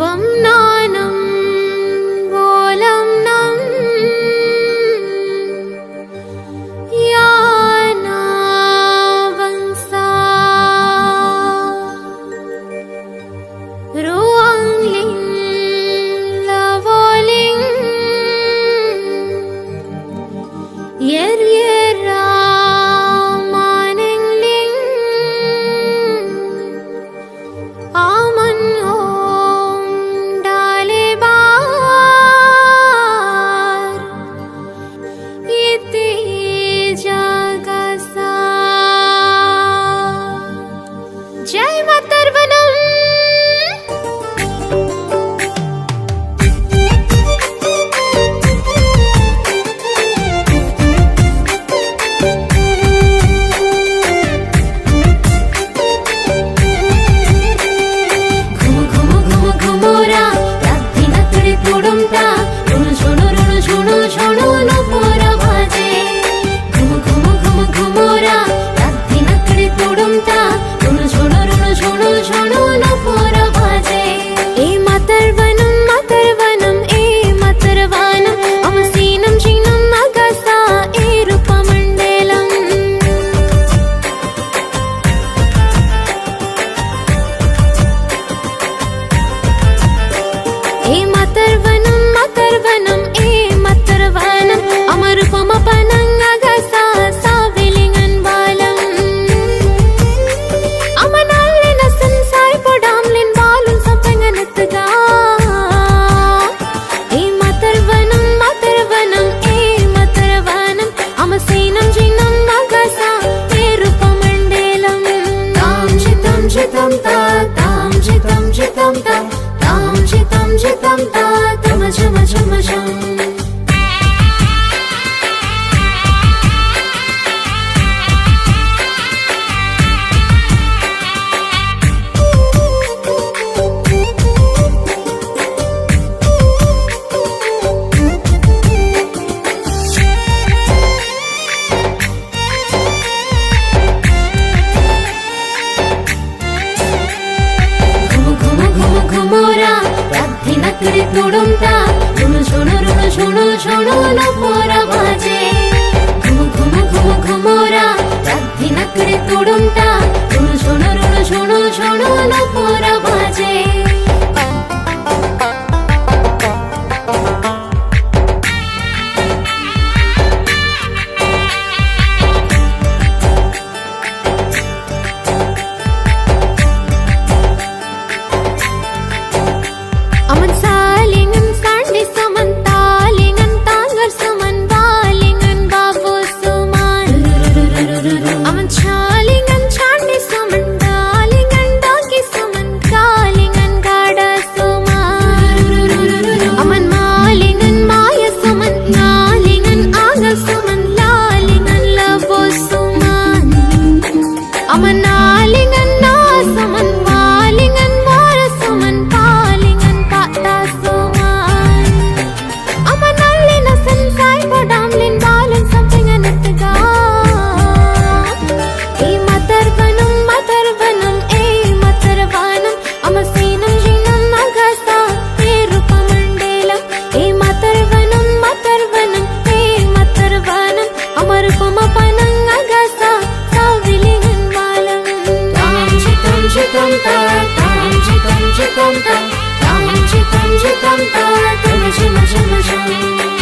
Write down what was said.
बम नानम बोलम नम याना वंसा रुआंगलिंग लवोलिंग yer yera maningling aman om dalebar iti jagasa jai matarvanam तुडुमता रुनु झुनु न पोरा बाजे घुम घुमोरा रद्दी नकरे तुडुमता रुनु झुनु न पोरा बाजे अमन सालिंगन सांडे समन तालिंगन तांगर समन वालिंगन बाबू सुमान अमन छालिंगन छांडे समन डालिंगन डाकी समन कालिंगन गाड़ा सुमान अमन मालिंगन माया समन नालिंगन आंगल समन लालिंगन लबो सुमान अमन नालिंगन ना समन वालिंगन वार समन tam tam tam tam tam tam tam tam tam tam tam tam